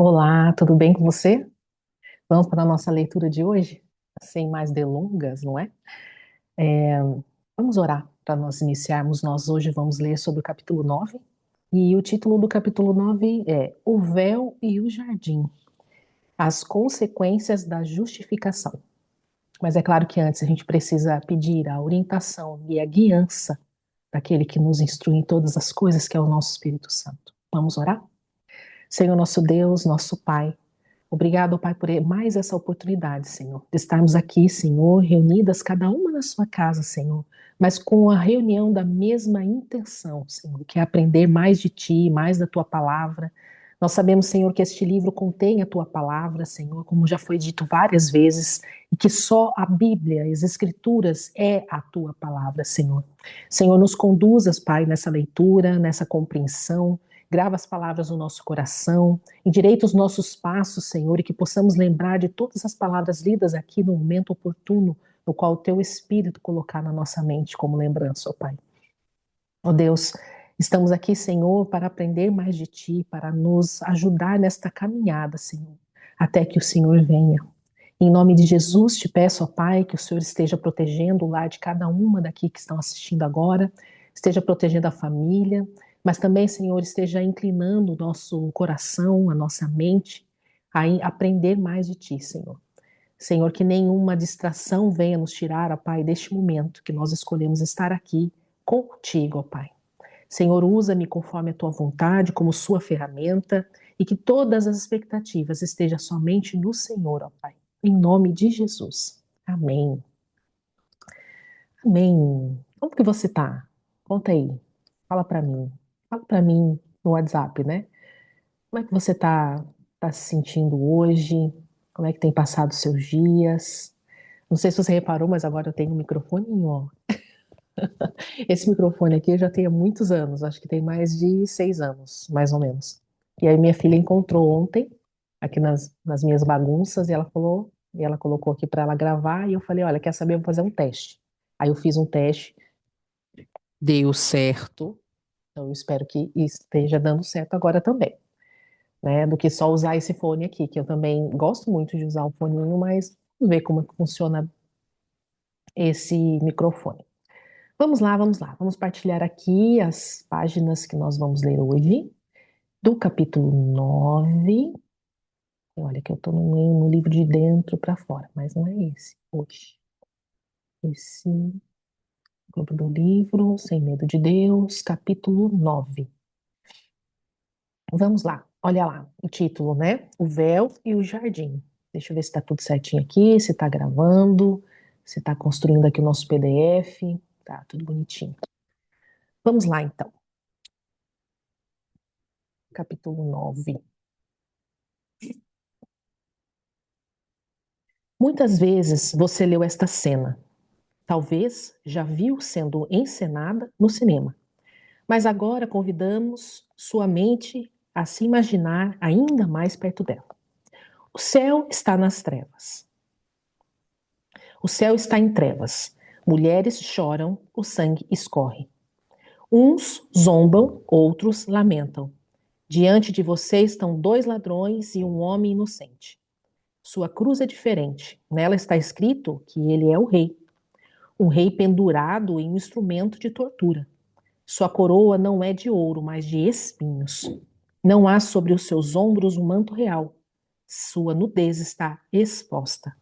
Olá, tudo bem com você? Vamos para a nossa leitura de hoje? Sem mais delongas, não é? É, Vamos orar para nós iniciarmos. Nós hoje vamos ler sobre o capítulo 9 e o título do capítulo 9 é O Véu e o Jardim, as consequências da justificação. Mas é claro que antes a gente precisa pedir a orientação e a guiança daquele que nos instrui em todas as coisas, que é o nosso Espírito Santo. Vamos orar? Senhor nosso Deus, nosso Pai, obrigado, Pai, por mais essa oportunidade, Senhor, de estarmos aqui, Senhor, reunidas, cada uma na sua casa, Senhor, mas com a reunião da mesma intenção, Senhor, que é aprender mais de Ti, mais da Tua palavra. Nós sabemos, Senhor, que este livro contém a Tua palavra, Senhor, como já foi dito várias vezes, e que só a Bíblia, as Escrituras, é a Tua palavra, Senhor. Senhor, nos conduzas, Pai, nessa leitura, nessa compreensão, grava as palavras no nosso coração, endireita os nossos passos, Senhor, e que possamos lembrar de todas as palavras lidas aqui no momento oportuno, no qual o Teu Espírito colocar na nossa mente como lembrança, ó Pai. Ó Deus, estamos aqui, Senhor, para aprender mais de Ti, para nos ajudar nesta caminhada, Senhor, até que o Senhor venha. Em nome de Jesus, te peço, ó Pai, que o Senhor esteja protegendo o lar de cada uma daqui que estão assistindo agora, esteja protegendo a família, mas também, Senhor, esteja inclinando o nosso coração, a nossa mente, a aprender mais de Ti, Senhor. Senhor, que nenhuma distração venha nos tirar, ó Pai, deste momento que nós escolhemos estar aqui contigo, ó Pai. Senhor, usa-me conforme a Tua vontade, como Sua ferramenta, e que todas as expectativas estejam somente no Senhor, ó Pai. Em nome de Jesus. Amém. Amém. Como que você tá? Conta aí. Fala pra mim. Fala pra mim no WhatsApp, né? Como é que você tá se sentindo hoje? Como é que tem passado os seus dias? Não sei se você reparou, mas agora eu tenho um microfoninho, ó. Esse microfone aqui eu já tenho há muitos anos, acho que tem mais de 6 anos, mais ou menos. E aí minha filha encontrou ontem, aqui nas minhas bagunças, e ela falou, e ela colocou aqui para ela gravar, e eu falei, olha, quer saber, eu vou fazer um teste. Aí eu fiz um teste, deu certo, então eu espero que esteja dando certo agora também, né? Do que só usar esse fone aqui, que eu também gosto muito de usar o foninho, mas vamos ver como é que funciona esse microfone. Vamos lá, vamos partilhar aqui as páginas que nós vamos ler hoje, do capítulo 9. Olha que eu estou no livro de dentro para fora, mas não é esse hoje. Esse grupo do livro, Sem Medo de Deus, capítulo 9. Vamos lá, olha lá, o título, né? O Véu e o Jardim. Deixa eu ver se está tudo certinho aqui, se está gravando, se está construindo aqui o nosso PDF. Tá, tudo bonitinho. Vamos lá, então. Capítulo 9. Muitas vezes você leu esta cena. Talvez já viu sendo encenada no cinema. Mas agora convidamos sua mente a se imaginar ainda mais perto dela. O céu está nas trevas. O céu está em trevas. Mulheres choram, o sangue escorre. Uns zombam, outros lamentam. Diante de você estão dois ladrões e um homem inocente. Sua cruz é diferente. Nela está escrito que ele é o rei. Um rei pendurado em um instrumento de tortura. Sua coroa não é de ouro, mas de espinhos. Não há sobre os seus ombros um manto real. Sua nudez está exposta.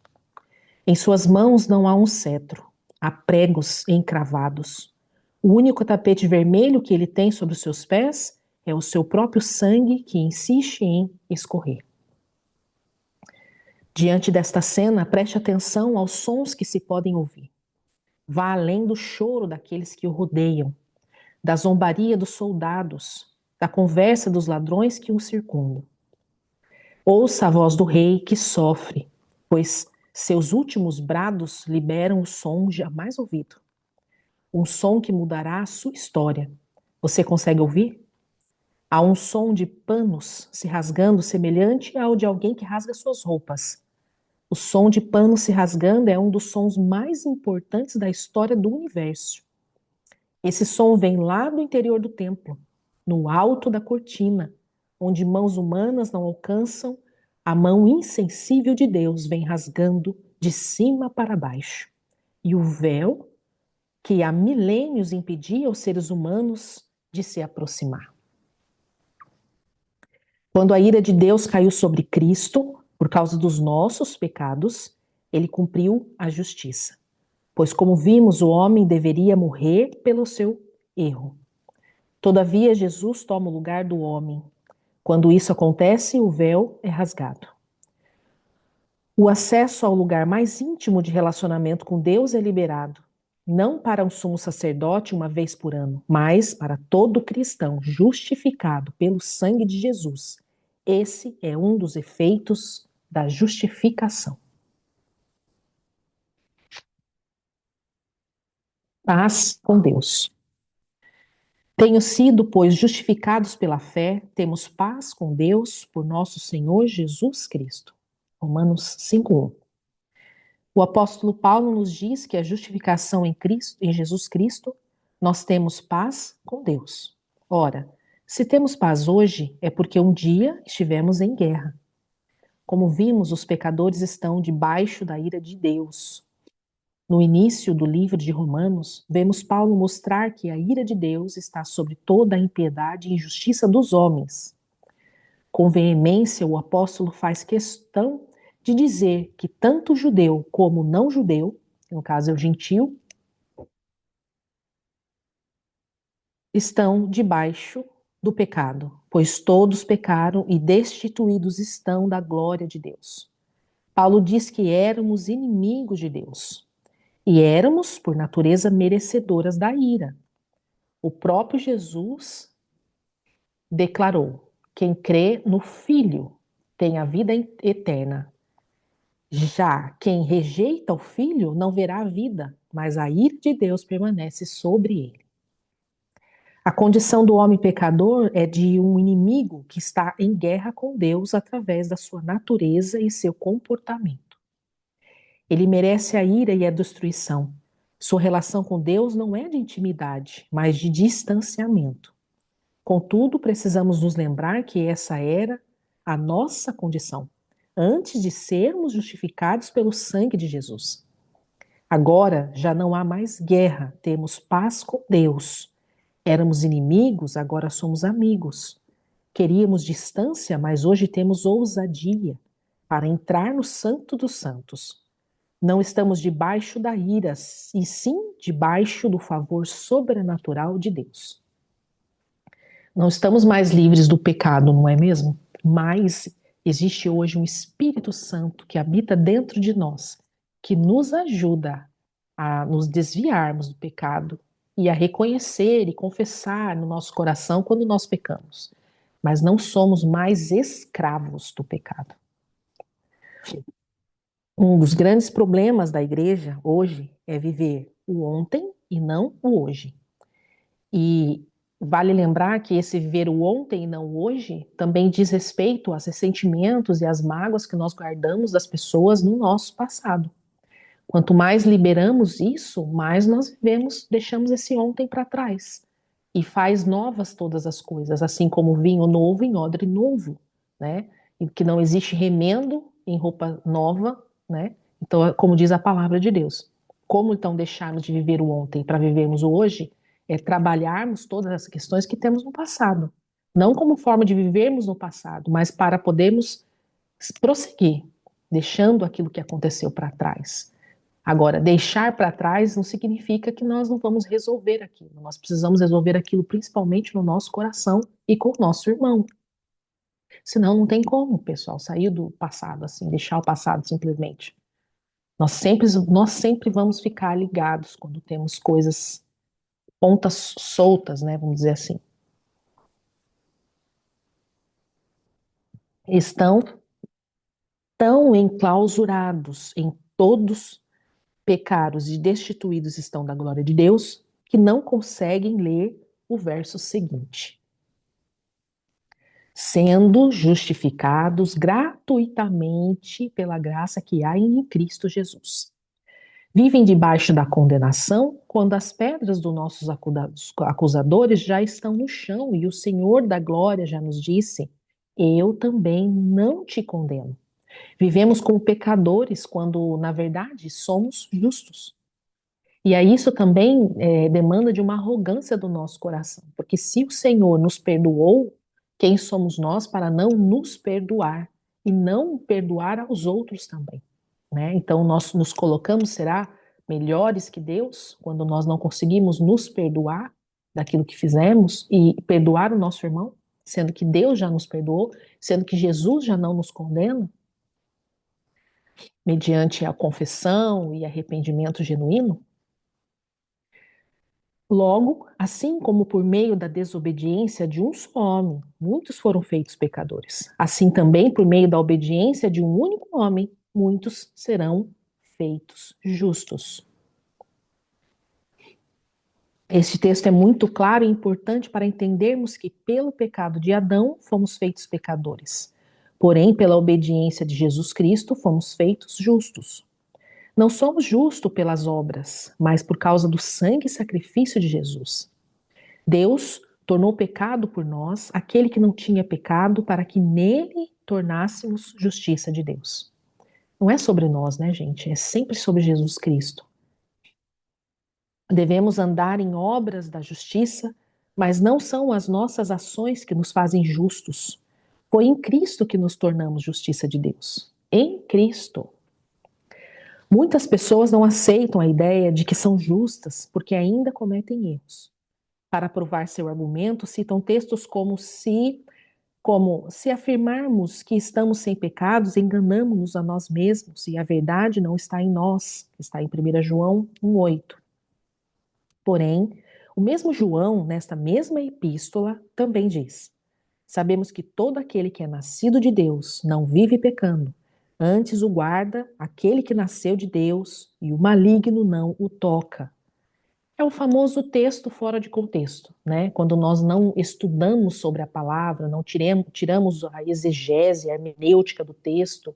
Em suas mãos não há um cetro. Há pregos encravados. O único tapete vermelho que ele tem sobre os seus pés é o seu próprio sangue que insiste em escorrer. Diante desta cena, preste atenção aos sons que se podem ouvir. Vá além do choro daqueles que o rodeiam, da zombaria dos soldados, da conversa dos ladrões que o circundam. Ouça a voz do rei que sofre, pois seus últimos brados liberam o som jamais ouvido. Um som que mudará a sua história. Você consegue ouvir? Há um som de panos se rasgando semelhante ao de alguém que rasga suas roupas. O som de panos se rasgando é um dos sons mais importantes da história do universo. Esse som vem lá do interior do templo, no alto da cortina, onde mãos humanas não alcançam, a mão insensível de Deus vem rasgando de cima para baixo. E o véu que há milênios impedia os seres humanos de se aproximar. Quando a ira de Deus caiu sobre Cristo, por causa dos nossos pecados, ele cumpriu a justiça. Pois, como vimos, o homem deveria morrer pelo seu erro. Todavia, Jesus toma o lugar do homem. Quando isso acontece, o véu é rasgado. O acesso ao lugar mais íntimo de relacionamento com Deus é liberado, não para um sumo sacerdote uma vez por ano, mas para todo cristão justificado pelo sangue de Jesus. Esse é um dos efeitos da justificação. Paz com Deus. Tenho sido, pois, justificados pela fé, temos paz com Deus por nosso Senhor Jesus Cristo. Romanos 5:1. O apóstolo Paulo nos diz que a justificação em Cristo, em Jesus Cristo, nós temos paz com Deus. Ora, se temos paz hoje, é porque um dia estivemos em guerra. Como vimos, os pecadores estão debaixo da ira de Deus. No início do livro de Romanos, vemos Paulo mostrar que a ira de Deus está sobre toda a impiedade e injustiça dos homens. Com veemência, o apóstolo faz questão de dizer que tanto judeu como não judeu, no caso é o gentio, estão debaixo do pecado, pois todos pecaram e destituídos estão da glória de Deus. Paulo diz que éramos inimigos de Deus e éramos, por natureza, merecedoras da ira. O próprio Jesus declarou: quem crê no Filho tem a vida eterna. Já quem rejeita o Filho não verá a vida, mas a ira de Deus permanece sobre ele. A condição do homem pecador é de um inimigo que está em guerra com Deus através da sua natureza e seu comportamento. Ele merece a ira e a destruição. Sua relação com Deus não é de intimidade, mas de distanciamento. Contudo, precisamos nos lembrar que essa era a nossa condição, antes de sermos justificados pelo sangue de Jesus. Agora já não há mais guerra, temos paz com Deus. Éramos inimigos, agora somos amigos. Queríamos distância, mas hoje temos ousadia para entrar no Santo dos Santos. Não estamos debaixo da ira, e sim debaixo do favor sobrenatural de Deus. Não estamos mais livres do pecado, não é mesmo? Mas existe hoje um Espírito Santo que habita dentro de nós, que nos ajuda a nos desviarmos do pecado e a reconhecer e confessar no nosso coração quando nós pecamos. Mas não somos mais escravos do pecado. Um dos grandes problemas da igreja hoje é viver o ontem e não o hoje. E vale lembrar que esse viver o ontem e não o hoje também diz respeito aos ressentimentos e às mágoas que nós guardamos das pessoas no nosso passado. Quanto mais liberamos isso, mais nós vivemos, deixamos esse ontem para trás. E faz novas todas as coisas, assim como vinho novo em odre novo, né? E que não existe remendo em roupa nova, né? Então, como diz a palavra de Deus. Como então deixarmos de viver o ontem para vivermos o hoje? É trabalharmos todas as questões que temos no passado. Não como forma de vivermos no passado, mas para podermos prosseguir, deixando aquilo que aconteceu para trás. Agora, deixar para trás não significa que nós não vamos resolver aquilo. Nós precisamos resolver aquilo principalmente no nosso coração e com o nosso irmão. Senão não tem como, pessoal, sair do passado assim, deixar o passado simplesmente. Nós sempre vamos ficar ligados quando temos coisas, pontas soltas, né, vamos dizer assim. Estão tão enclausurados em todos pecados e destituídos estão da glória de Deus, que não conseguem ler o verso seguinte. Sendo justificados gratuitamente pela graça que há em Cristo Jesus. Vivem debaixo da condenação quando as pedras dos nossos acusadores já estão no chão e o Senhor da glória já nos disse eu também não te condeno. Vivemos como pecadores quando, na verdade, somos justos. E aí isso também demanda de uma arrogância do nosso coração, porque se o Senhor nos perdoou, quem somos nós para não nos perdoar e não perdoar aos outros também, né? Então nós nos colocamos, será, melhores que Deus quando nós não conseguimos nos perdoar daquilo que fizemos e perdoar o nosso irmão, sendo que Deus já nos perdoou, sendo que Jesus já não nos condena, mediante a confissão e arrependimento genuíno? Logo, assim como por meio da desobediência de um só homem, muitos foram feitos pecadores, assim também por meio da obediência de um único homem, muitos serão feitos justos. Este texto é muito claro e importante para entendermos que pelo pecado de Adão fomos feitos pecadores. Porém, pela obediência de Jesus Cristo fomos feitos justos. Não somos justos pelas obras, mas por causa do sangue e sacrifício de Jesus. Deus tornou pecado por nós aquele que não tinha pecado, para que nele tornássemos justiça de Deus. Não é sobre nós, né, gente? É sempre sobre Jesus Cristo. Devemos andar em obras da justiça, mas não são as nossas ações que nos fazem justos. Foi em Cristo que nos tornamos justiça de Deus. Em Cristo. Muitas pessoas não aceitam a ideia de que são justas porque ainda cometem erros. Para provar seu argumento, citam textos como se afirmarmos que estamos sem pecados, enganamos-nos a nós mesmos e a verdade não está em nós, está em 1 João 1,8. Porém, o mesmo João, nesta mesma epístola, também diz: sabemos que todo aquele que é nascido de Deus não vive pecando, antes o guarda aquele que nasceu de Deus e o maligno não o toca. É o famoso texto fora de contexto, né? Quando nós não estudamos sobre a palavra, não tiramos a exegese, a hermenêutica do texto,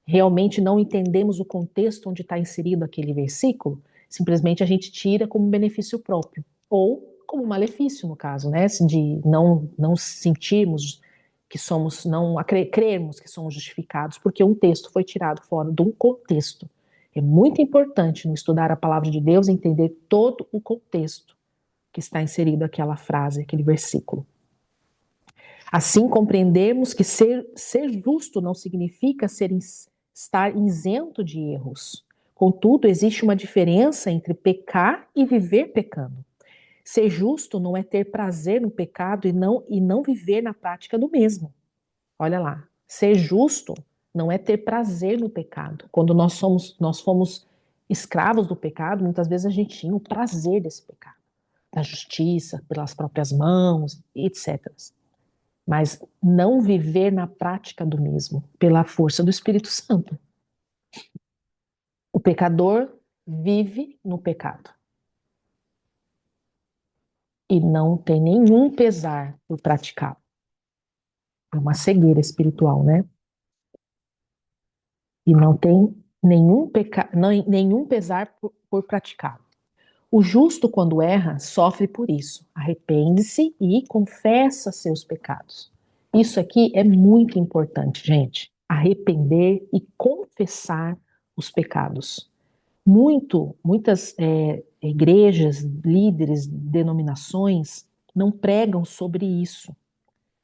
realmente não entendemos o contexto onde está inserido aquele versículo, simplesmente a gente tira como benefício próprio, ou como malefício, no caso, né? De não sentirmos que somos, não crermos que somos justificados, porque um texto foi tirado fora de um contexto. É muito importante no estudar a palavra de Deus entender todo o contexto que está inserido aquela frase, aquele versículo. Assim, compreendemos que ser justo não significa estar isento de erros. Contudo, existe uma diferença entre pecar e viver pecando. Ser justo não é ter prazer no pecado e não viver na prática do mesmo. Olha lá, ser justo não é ter prazer no pecado. Quando nós fomos escravos do pecado, muitas vezes a gente tinha o prazer desse pecado, da justiça, pelas próprias mãos, etc. Mas não viver na prática do mesmo, pela força do Espírito Santo. O pecador vive no pecado e não tem nenhum pesar por praticá-lo. É uma cegueira espiritual, né? E não tem nenhum pesar por praticá-lo. O justo, quando erra, sofre por isso. Arrepende-se e confessa seus pecados. Isso aqui é muito importante, gente. Arrepender e confessar os pecados. Muitas igrejas, líderes, denominações não pregam sobre isso,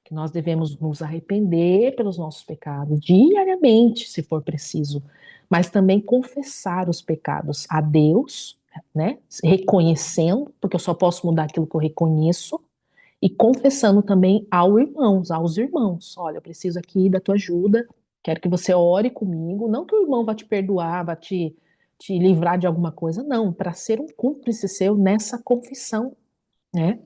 que nós devemos nos arrepender pelos nossos pecados diariamente, se for preciso, mas também confessar os pecados a Deus, né? Reconhecendo, porque eu só posso mudar aquilo que eu reconheço, e confessando também aos irmãos. Olha, eu preciso aqui da tua ajuda, quero que você ore comigo. Não que o irmão vá te perdoar, vá te livrar de alguma coisa, não, para ser um cúmplice seu nessa confissão, né?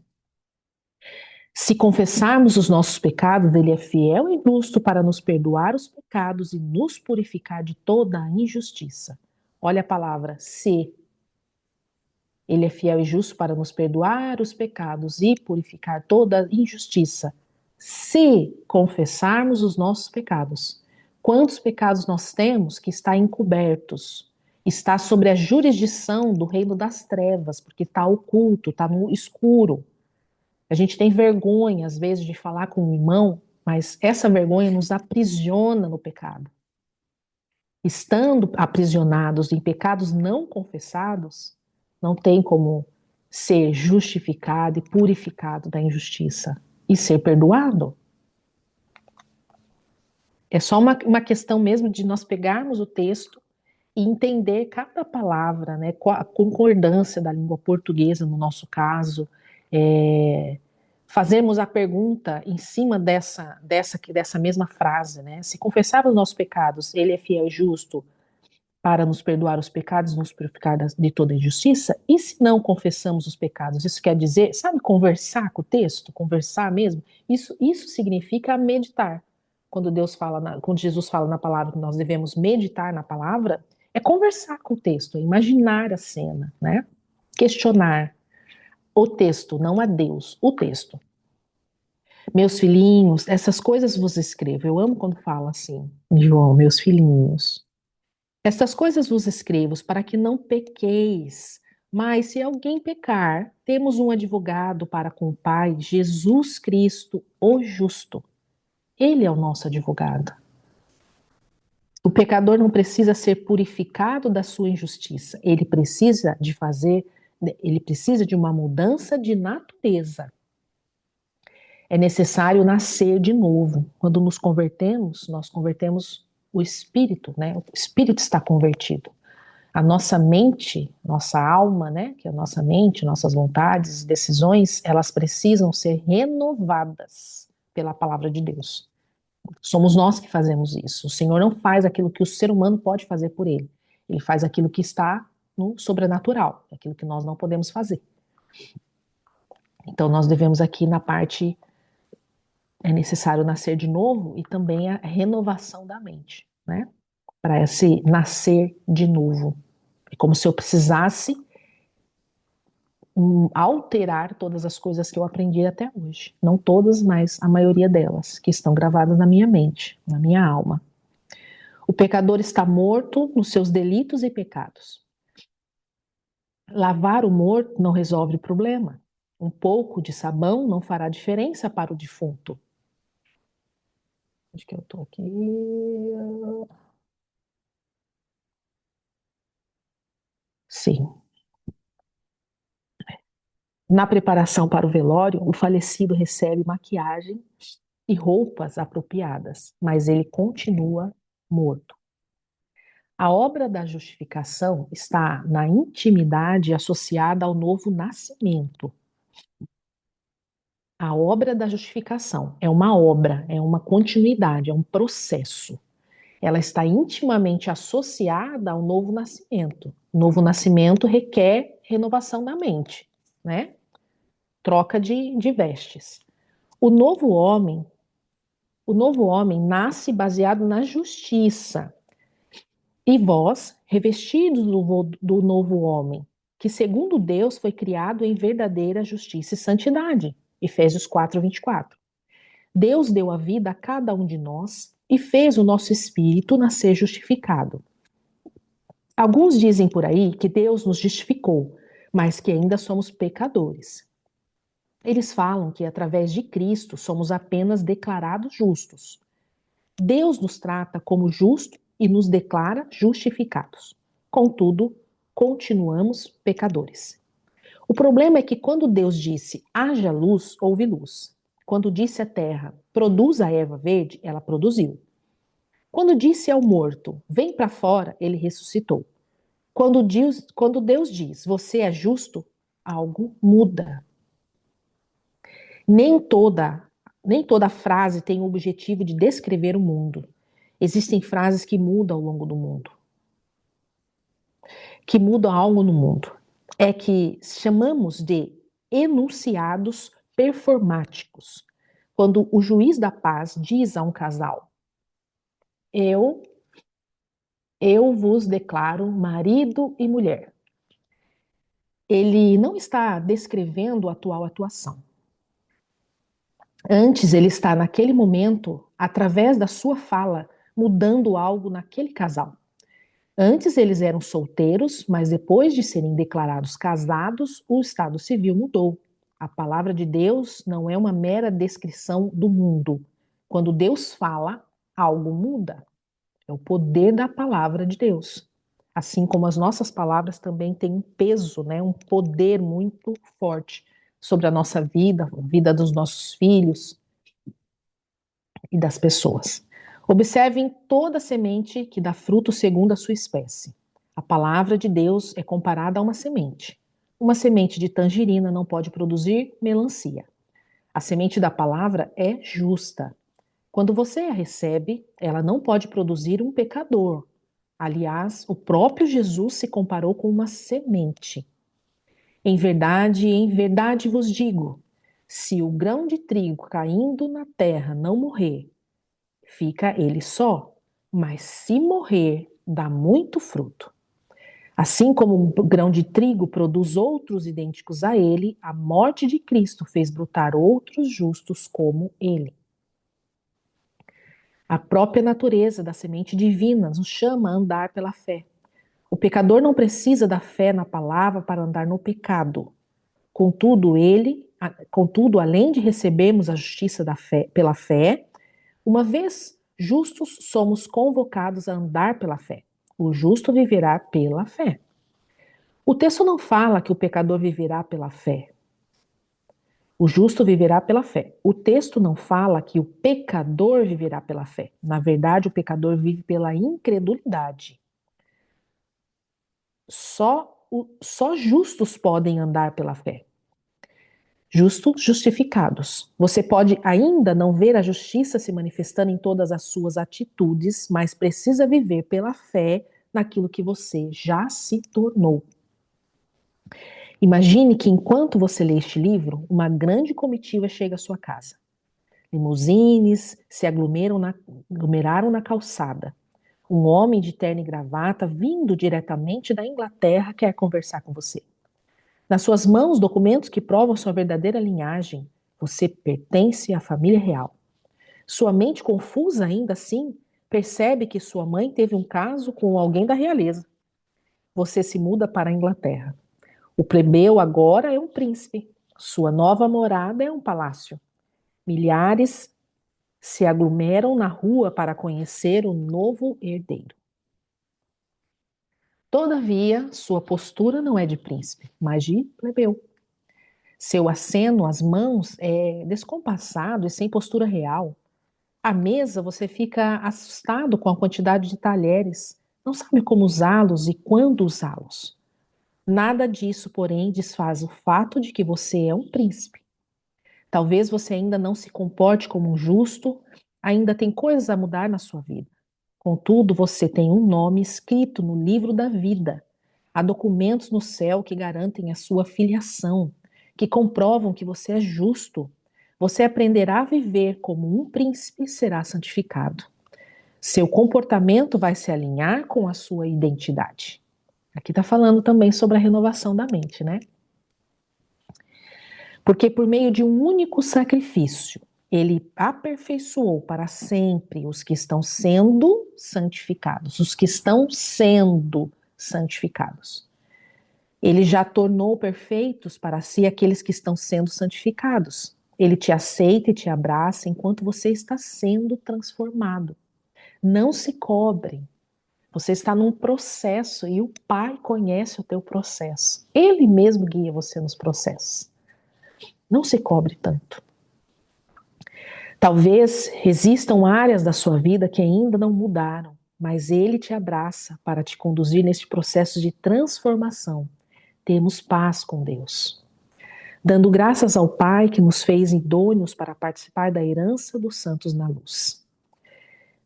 Se confessarmos os nossos pecados, ele é fiel e justo para nos perdoar os pecados e nos purificar de toda a injustiça. Olha a palavra se. Ele é fiel e justo para nos perdoar os pecados e purificar toda a injustiça. Se confessarmos os nossos pecados. Quantos pecados nós temos que está encobertos? Está sobre a jurisdição do reino das trevas, porque está oculto, está no escuro. A gente tem vergonha, às vezes, de falar com um irmão mas essa vergonha nos aprisiona no pecado. Estando aprisionados em pecados não confessados, não tem como ser justificado e purificado da injustiça e ser perdoado. É só uma questão mesmo de nós pegarmos o texto e entender cada palavra, né, com a concordância da língua portuguesa, no nosso caso, fazermos a pergunta em cima dessa mesma frase, né? Se confessarmos os nossos pecados, ele é fiel e justo para nos perdoar os pecados, nos purificar de toda injustiça. E se não confessamos os pecados? Isso quer dizer, sabe, conversar com o texto, conversar mesmo? Isso significa meditar. Quando Deus fala, quando Jesus fala na palavra que nós devemos meditar na palavra, é conversar com o texto, é imaginar a cena, né? Questionar o texto, não a Deus, o texto. Meus filhinhos, essas coisas vos escrevo. Eu amo quando fala assim, João, meus filhinhos. Estas coisas vos escrevo para que não pequeis. Mas se alguém pecar, temos um advogado para com o Pai, Jesus Cristo, o justo. Ele é o nosso advogado. O pecador não precisa ser purificado da sua injustiça. Ele precisa de uma mudança de natureza. É necessário nascer de novo. Quando nos convertemos, nós convertemos o espírito, né? O espírito está convertido. A nossa mente, nossa alma, né? Que é a nossa mente, nossas vontades, decisões, elas precisam ser renovadas pela palavra de Deus. Somos nós que fazemos isso. O Senhor não faz aquilo que o ser humano pode fazer por ele. Ele faz aquilo que está no sobrenatural, aquilo que nós não podemos fazer. Então nós devemos aqui na parte é necessário nascer de novo e também a renovação da mente, né? Para esse nascer de novo. É como se eu precisasse alterar todas as coisas que eu aprendi até hoje. Não todas, mas a maioria delas, que estão gravadas na minha mente, na minha alma. O pecador está morto nos seus delitos e pecados. Lavar o morto não resolve o problema. Um pouco de sabão não fará diferença para o defunto. Onde que eu estou aqui? Sim. Na preparação para o velório, o falecido recebe maquiagem e roupas apropriadas, mas ele continua morto. A obra da justificação está na intimidade associada ao novo nascimento. A obra da justificação é uma obra, é uma continuidade, é um processo. Ela está intimamente associada ao novo nascimento. O novo nascimento requer renovação da mente, né? Troca de vestes. O novo homem, o novo homem nasce baseado na justiça. E vós, revestidos do novo homem, que segundo Deus foi criado em verdadeira justiça e santidade. Efésios 4:24. Deus deu a vida a cada um de nós e fez o nosso espírito nascer justificado. Alguns dizem por aí que Deus nos justificou, mas que ainda somos pecadores. Eles falam que através de Cristo somos apenas declarados justos. Deus nos trata como justo e nos declara justificados. Contudo, continuamos pecadores. O problema é que quando Deus disse haja luz, houve luz. Quando disse à terra produza a erva verde, ela produziu. Quando disse ao morto vem para fora, ele ressuscitou. Quando Deus diz você é justo, algo muda. Nem toda, nem toda frase tem o objetivo de descrever o mundo. Existem frases que mudam ao longo do mundo, que mudam algo no mundo. É que chamamos de enunciados performáticos. Quando o juiz da paz diz a um casal: eu, eu vos declaro marido e mulher. Ele não está descrevendo a atual atuação. Antes, ele está naquele momento, através da sua fala, mudando algo naquele casal. Antes eles eram solteiros, mas depois de serem declarados casados, o estado civil mudou. A palavra de Deus não é uma mera descrição do mundo, Quando Deus fala, algo muda. É o poder da palavra de Deus. Assim como as nossas palavras também têm um peso, né, um poder muito forte sobre a nossa vida, a vida dos nossos filhos e das pessoas. Observem toda semente que dá fruto segundo a sua espécie. A palavra de Deus é comparada a uma semente. Uma semente de tangerina não pode produzir melancia. A semente da palavra é justa. Quando você a recebe, ela não pode produzir um pecador. Aliás, o próprio Jesus se comparou com uma semente. Em verdade vos digo: se o grão de trigo caindo na terra não morrer, fica ele só, mas se morrer, dá muito fruto. Assim como o grão de trigo produz outros idênticos a ele, a morte de Cristo fez brotar outros justos como ele. A própria natureza da semente divina nos chama a andar pela fé. O pecador não precisa da fé na palavra para andar no pecado. Contudo, além de recebermos a justiça da fé, pela fé, uma vez justos, somos convocados a andar pela fé. O justo viverá pela fé. O texto não fala que o pecador viverá pela fé. O justo viverá pela fé. O texto não fala que o pecador viverá pela fé. Na verdade, o pecador vive pela incredulidade. Só justos podem andar pela fé. Justos, justificados. Você pode ainda não ver a justiça se manifestando em todas as suas atitudes, mas precisa viver pela fé naquilo que você já se tornou. Imagine que enquanto você lê este livro, uma grande comitiva chega à sua casa. Limusines se aglomeraram na calçada. Um homem de terno e gravata, vindo diretamente da Inglaterra, quer conversar com você. Nas suas mãos, documentos que provam sua verdadeira linhagem. Você pertence à família real. Sua mente confusa ainda assim, percebe que sua mãe teve um caso com alguém da realeza. Você se muda para a Inglaterra. O plebeu agora é um príncipe. Sua nova morada é um palácio. Milhares se aglomeram na rua para conhecer o novo herdeiro. Todavia, sua postura não é de príncipe, mas de plebeu. Seu aceno, as mãos, é descompassado e sem postura real. À mesa, você fica assustado com a quantidade de talheres, não sabe como usá-los e quando usá-los. Nada disso, porém, desfaz o fato de que você é um príncipe. Talvez você ainda não se comporte como um justo, ainda tem coisas a mudar na sua vida. Contudo, você tem um nome escrito no livro da vida. Há documentos no céu que garantem a sua filiação, que comprovam que você é justo. Você aprenderá a viver como um príncipe e será santificado. Seu comportamento vai se alinhar com a sua identidade. Aqui está falando também sobre a renovação da mente, né? Porque por meio de um único sacrifício, ele aperfeiçoou para sempre os que estão sendo santificados, os que estão sendo santificados. Ele já tornou perfeitos para si aqueles que estão sendo santificados. Ele te aceita e te abraça enquanto você está sendo transformado. Não se cobre. Você está num processo e o Pai conhece o teu processo. Ele mesmo guia você nos processos. Não se cobre tanto. Talvez existam áreas da sua vida que ainda não mudaram, mas Ele te abraça para te conduzir neste processo de transformação. Temos paz com Deus. Dando graças ao Pai que nos fez idôneos para participar da herança dos santos na luz.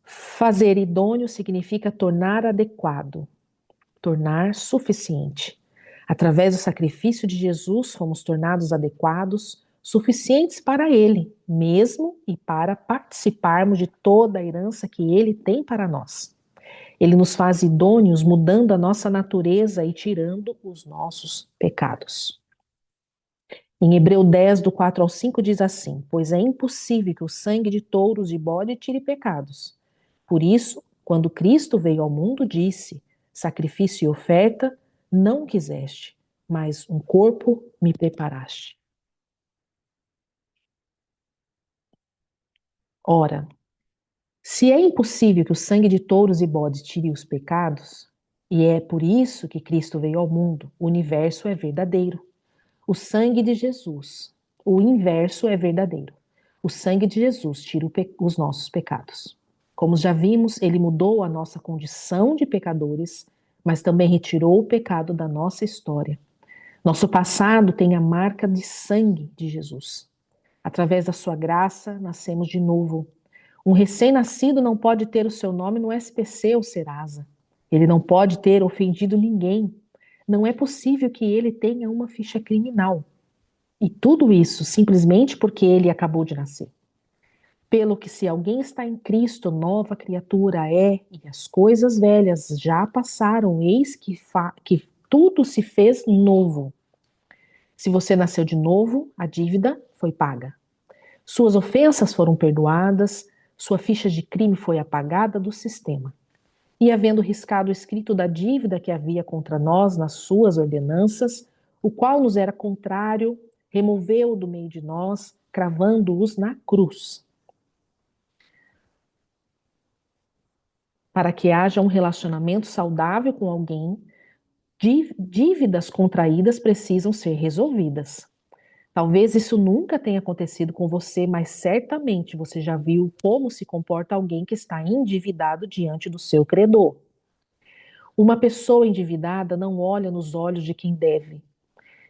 Fazer idôneo significa tornar adequado, tornar suficiente. Através do sacrifício de Jesus, fomos tornados adequados, suficientes para Ele, mesmo e para participarmos de toda a herança que Ele tem para nós. Ele nos faz idôneos, mudando a nossa natureza e tirando os nossos pecados. Em Hebreu 10, do 4 ao 5, diz assim: Pois é impossível que o sangue de touros e bode tire pecados. Por isso, quando Cristo veio ao mundo, disse: Sacrifício e oferta não quiseste, mas um corpo me preparaste. Ora, se é impossível que o sangue de touros e bodes tire os pecados, e é por isso que Cristo veio ao mundo, o universo é verdadeiro. O sangue de Jesus, o inverso é verdadeiro. O sangue de Jesus tira os nossos pecados. Como já vimos, ele mudou a nossa condição de pecadores, mas também retirou o pecado da nossa história. Nosso passado tem a marca de sangue de Jesus. Através da sua graça, nascemos de novo. Um recém-nascido não pode ter o seu nome no SPC ou Serasa. Ele não pode ter ofendido ninguém. Não é possível que ele tenha uma ficha criminal. E tudo isso simplesmente porque ele acabou de nascer. Pelo que, se alguém está em Cristo, nova criatura é, e as coisas velhas já passaram, eis que tudo se fez novo. Se você nasceu de novo, a dívida foi paga. Suas ofensas foram perdoadas, sua ficha de crime foi apagada do sistema. E havendo riscado o escrito da dívida que havia contra nós nas suas ordenanças, o qual nos era contrário, removeu-o do meio de nós, cravando-os na cruz, para que haja um relacionamento saudável com alguém. Dívidas contraídas precisam ser resolvidas. Talvez isso nunca tenha acontecido com você, mas certamente você já viu como se comporta alguém que está endividado diante do seu credor. Uma pessoa endividada não olha nos olhos de quem deve.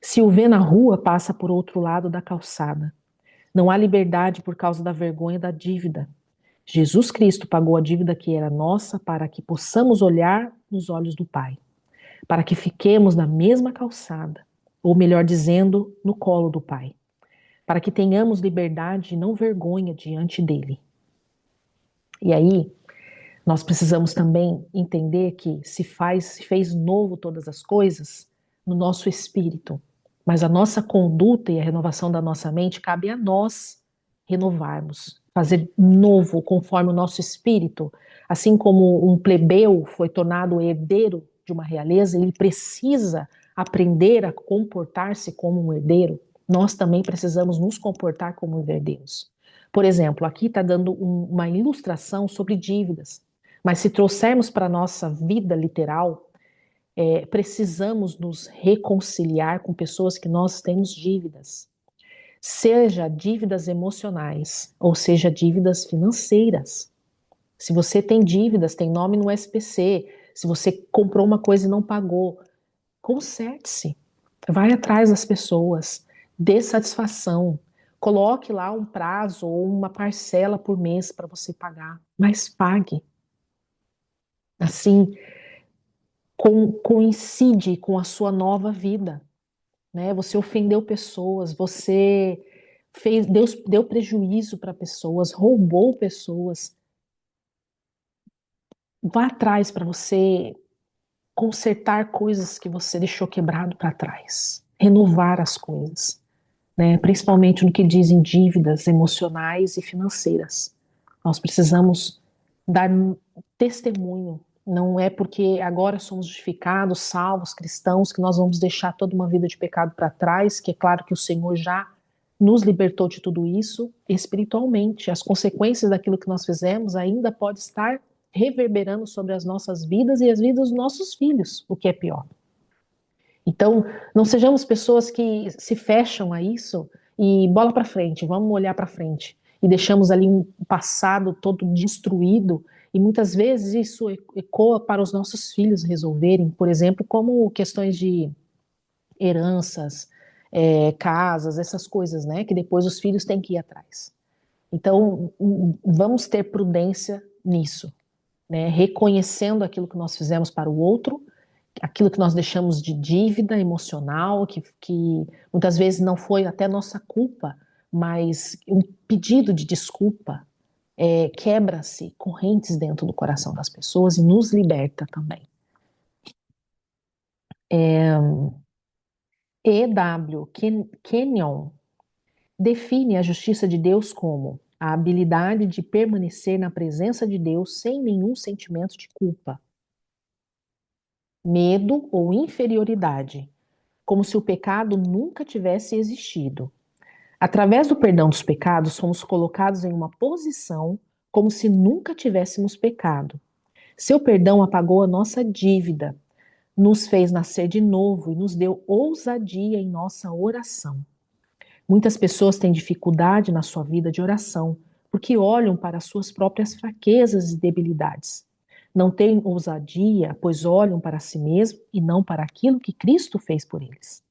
Se o vê na rua, passa por outro lado da calçada. Não há liberdade por causa da vergonha da dívida. Jesus Cristo pagou a dívida que era nossa para que possamos olhar nos olhos do Pai, para que fiquemos na mesma calçada, ou melhor dizendo, no colo do Pai, para que tenhamos liberdade e não vergonha diante dele. E aí, nós precisamos também entender que se fez novo todas as coisas no nosso espírito, mas a nossa conduta e a renovação da nossa mente cabe a nós renovarmos, fazer novo conforme o nosso espírito. Assim como um plebeu foi tornado herdeiro de uma realeza, ele precisa aprender a comportar-se como um herdeiro. Nós também precisamos nos comportar como herdeiros. Por exemplo, aqui está dando uma ilustração sobre dívidas. Mas se trouxermos para a nossa vida literal, precisamos nos reconciliar com pessoas que nós temos dívidas. Seja dívidas emocionais, ou seja dívidas financeiras. Se você tem dívidas, tem nome no SPC, se você comprou uma coisa e não pagou, conserte-se. Vai atrás das pessoas, dê satisfação. Coloque lá um prazo ou uma parcela por mês para você pagar, mas pague. Assim, coincide com a sua nova vida, né? Você ofendeu pessoas, você deu prejuízo para pessoas, roubou pessoas. Vá atrás para você consertar coisas que você deixou quebrado para trás, renovar as coisas, né? Principalmente no que dizem dívidas emocionais e financeiras. Nós precisamos dar testemunho. Não é porque agora somos justificados, salvos, cristãos, que nós vamos deixar toda uma vida de pecado para trás, que é claro que o Senhor já nos libertou de tudo isso espiritualmente. As consequências daquilo que nós fizemos ainda pode estar reverberando sobre as nossas vidas e as vidas dos nossos filhos, o que é pior. Então, não sejamos pessoas que se fecham a isso e bola para frente, vamos olhar para frente. E deixamos ali um passado todo destruído, e muitas vezes isso ecoa para os nossos filhos resolverem, por exemplo, como questões de heranças, casas, essas coisas, né? Que depois os filhos têm que ir atrás. Então, vamos ter prudência nisso, né? Reconhecendo aquilo que nós fizemos para o outro, aquilo que nós deixamos de dívida emocional, que muitas vezes não foi até nossa culpa, mas um pedido de desculpa quebra-se correntes dentro do coração das pessoas e nos liberta também. E.W. Kenyon define a justiça de Deus como a habilidade de permanecer na presença de Deus sem nenhum sentimento de culpa, medo ou inferioridade, como se o pecado nunca tivesse existido. Através do perdão dos pecados, fomos colocados em uma posição como se nunca tivéssemos pecado. Seu perdão apagou a nossa dívida, nos fez nascer de novo e nos deu ousadia em nossa oração. Muitas pessoas têm dificuldade na sua vida de oração, porque olham para as suas próprias fraquezas e debilidades. Não têm ousadia, pois olham para si mesmo e não para aquilo que Cristo fez por eles.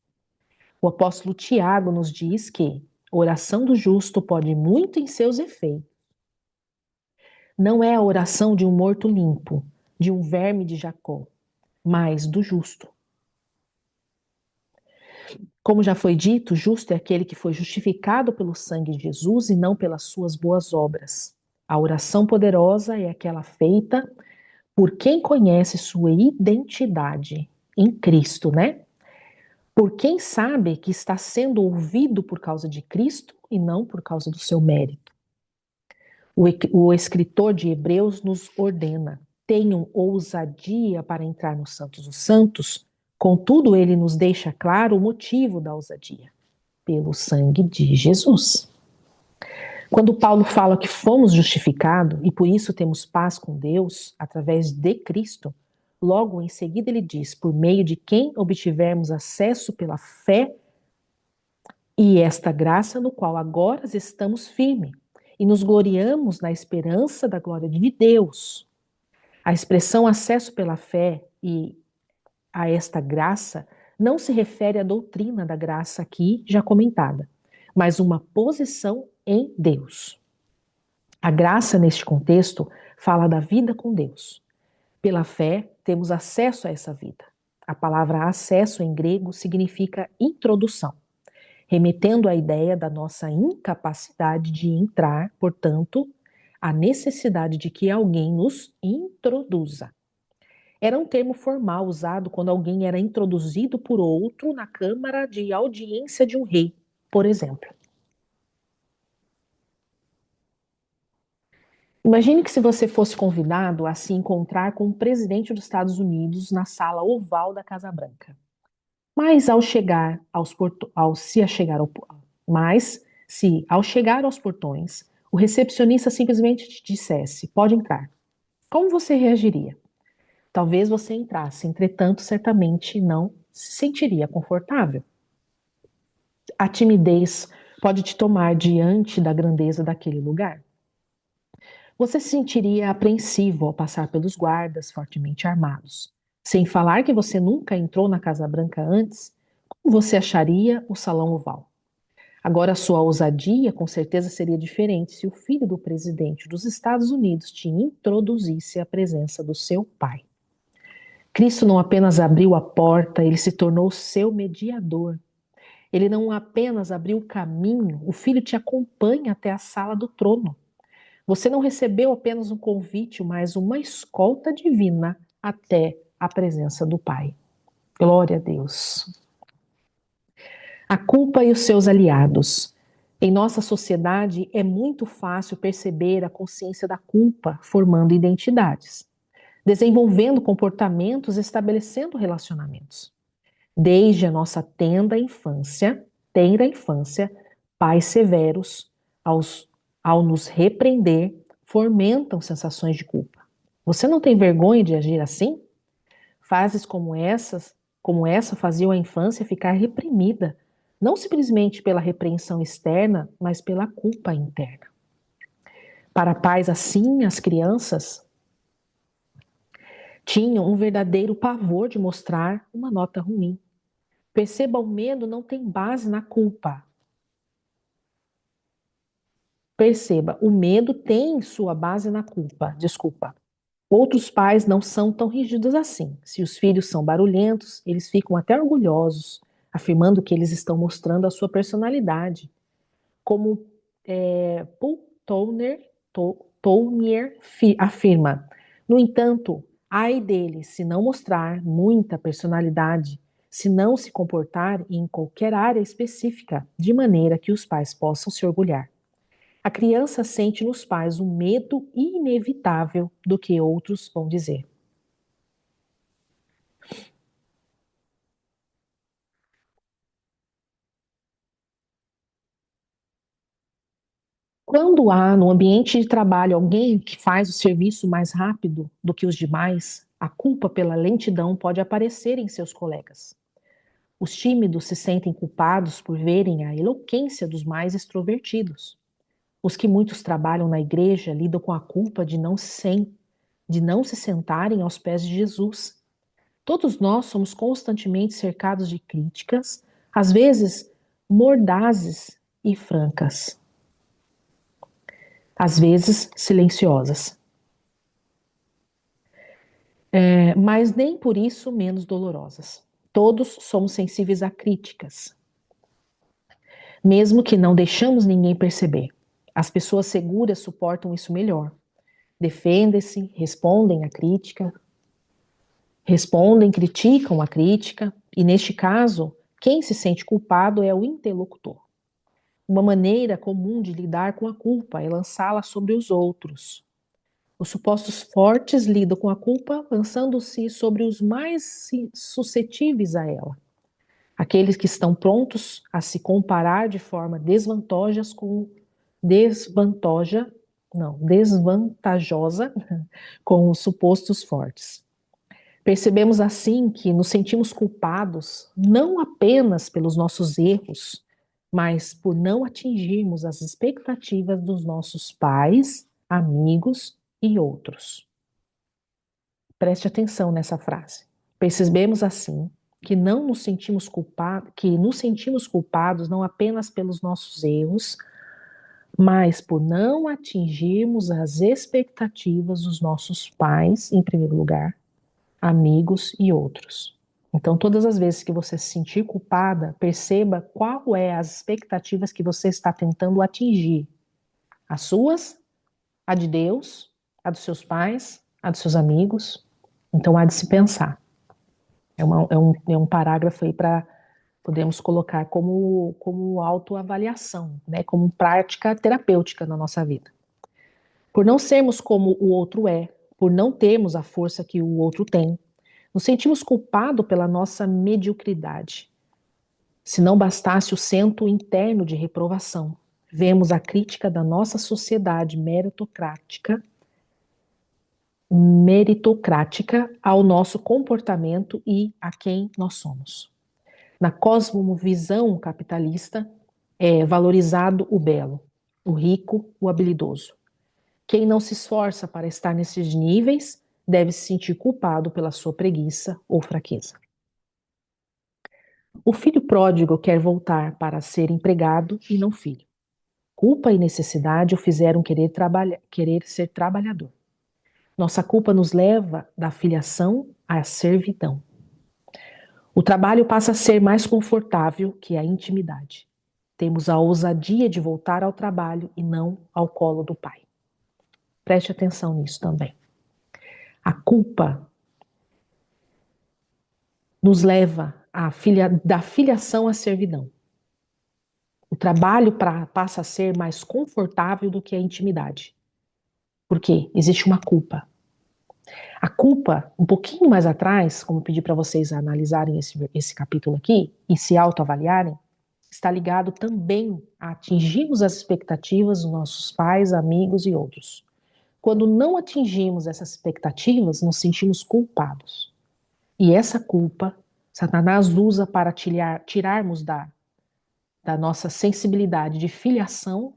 O apóstolo Tiago nos diz que a oração do justo pode muito em seus efeitos. Não é a oração de um morto limpo, de um verme de Jacó, mas do justo. Como já foi dito, justo é aquele que foi justificado pelo sangue de Jesus e não pelas suas boas obras. A oração poderosa é aquela feita por quem conhece sua identidade em Cristo, né? Por quem sabe que está sendo ouvido por causa de Cristo e não por causa do seu mérito. O escritor de Hebreus nos ordena: tenham ousadia para entrar no Santos dos Santos, contudo, ele nos deixa claro o motivo da ousadia: pelo sangue de Jesus. Quando Paulo fala que fomos justificados e por isso temos paz com Deus através de Cristo, logo em seguida ele diz: por meio de quem obtivermos acesso pela fé e esta graça no qual agora estamos firmes e nos gloriamos na esperança da glória de Deus. A expressão acesso pela fé e a esta graça não se refere à doutrina da graça aqui já comentada, mas uma posição em Deus. A graça, neste contexto, fala da vida com Deus. Pela fé, temos acesso a essa vida. A palavra acesso em grego significa introdução, remetendo à ideia da nossa incapacidade de entrar, portanto, a necessidade de que alguém nos introduza. Era um termo formal usado quando alguém era introduzido por outro na câmara de audiência de um rei, por exemplo. Imagine que se você fosse convidado a se encontrar com o presidente dos Estados Unidos na sala oval da Casa Branca. Mas ao chegar aos portões, o recepcionista simplesmente te dissesse: "Pode entrar". Como você reagiria? Talvez você entrasse, entretanto, certamente não se sentiria confortável. A timidez pode te tomar diante da grandeza daquele lugar. Você se sentiria apreensivo ao passar pelos guardas fortemente armados. Sem falar que você nunca entrou na Casa Branca antes, como você acharia o salão oval? Agora, a sua ousadia com certeza seria diferente se o filho do presidente dos Estados Unidos te introduzisse à presença do seu pai. Cristo não apenas abriu a porta, ele se tornou seu mediador. Ele não apenas abriu o caminho, o filho te acompanha até a sala do trono. Você não recebeu apenas um convite, mas uma escolta divina até a presença do Pai. Glória a Deus. A culpa e os seus aliados. Em nossa sociedade, é muito fácil perceber a consciência da culpa formando identidades, desenvolvendo comportamentos, estabelecendo relacionamentos. Desde a nossa tenra infância, pais severos, ao nos repreender, fomentam sensações de culpa. Você não tem vergonha de agir assim? Fases como essa faziam a infância ficar reprimida, não simplesmente pela repreensão externa, mas pela culpa interna. Para pais assim, as crianças tinham um verdadeiro pavor de mostrar uma nota ruim. Perceba, o medo não tem base na culpa. Perceba, o medo tem sua base na culpa. Desculpa. Outros pais não são tão rígidos assim. Se os filhos são barulhentos, eles ficam até orgulhosos, afirmando que eles estão mostrando a sua personalidade. Como Paul Tournier afirma. No entanto, ai deles se não mostrar muita personalidade, se não se comportar em qualquer área específica, de maneira que os pais possam se orgulhar. A criança sente nos pais um medo inevitável do que outros vão dizer. Quando há no ambiente de trabalho alguém que faz o serviço mais rápido do que os demais, a culpa pela lentidão pode aparecer em seus colegas. Os tímidos se sentem culpados por verem a eloquência dos mais extrovertidos. Os que muitos trabalham na igreja lidam com a culpa de não se sentarem aos pés de Jesus. Todos nós somos constantemente cercados de críticas, às vezes mordazes e francas, às vezes silenciosas, mas nem por isso menos dolorosas. Todos somos sensíveis a críticas, mesmo que não deixamos ninguém perceber. As pessoas seguras suportam isso melhor. Defendem-se, respondem à crítica, respondem, criticam a crítica, e neste caso, quem se sente culpado é o interlocutor. Uma maneira comum de lidar com a culpa é lançá-la sobre os outros. Os supostos fortes lidam com a culpa lançando-se sobre os mais suscetíveis a ela. Aqueles que estão prontos a se comparar de forma desvantajosa com os supostos fortes. Percebemos assim que nos sentimos culpados não apenas pelos nossos erros, mas por não atingirmos as expectativas dos nossos pais, amigos e outros. Preste atenção nessa frase. Percebemos assim que nos sentimos culpados não apenas pelos nossos erros, mas por não atingirmos as expectativas dos nossos pais, em primeiro lugar, amigos e outros. Então, todas as vezes que você se sentir culpada, perceba qual é as expectativas que você está tentando atingir. As suas, a de Deus, a dos seus pais, a dos seus amigos. Então, há de se pensar. É um parágrafo aí para podemos colocar como autoavaliação, né? Como prática terapêutica na nossa vida. Por não sermos como o outro é, por não termos a força que o outro tem, nos sentimos culpados pela nossa mediocridade. Se não bastasse o senso interno de reprovação, vemos a crítica da nossa sociedade meritocrática ao nosso comportamento e a quem nós somos. Na cosmovisão capitalista, é valorizado o belo, o rico, o habilidoso. Quem não se esforça para estar nesses níveis deve se sentir culpado pela sua preguiça ou fraqueza. O filho pródigo quer voltar para ser empregado e não filho. Culpa e necessidade o fizeram querer ser trabalhador. Nossa culpa nos leva da filiação à servidão. O trabalho passa a ser mais confortável que a intimidade. Temos a ousadia de voltar ao trabalho e não ao colo do pai. Preste atenção nisso também. A culpa nos leva da filiação à servidão. O trabalho passa a ser mais confortável do que a intimidade. Por quê? Existe uma culpa. A culpa, um pouquinho mais atrás, como eu pedi para vocês analisarem esse capítulo aqui e se autoavaliarem, está ligado também a atingirmos as expectativas dos nossos pais, amigos e outros. Quando não atingimos essas expectativas, nos sentimos culpados. E essa culpa, Satanás usa para tirarmos da nossa sensibilidade de filiação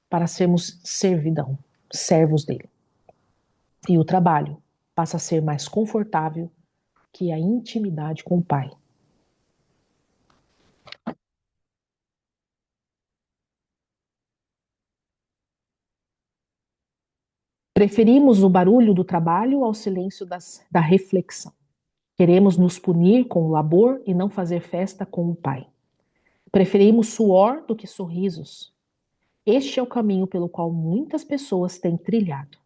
para sermos servidão, servos dele. E o trabalho passa a ser mais confortável que a intimidade com o pai. Preferimos o barulho do trabalho ao silêncio da reflexão. Queremos nos punir com o labor e não fazer festa com o pai. Preferimos suor do que sorrisos. Este é o caminho pelo qual muitas pessoas têm trilhado.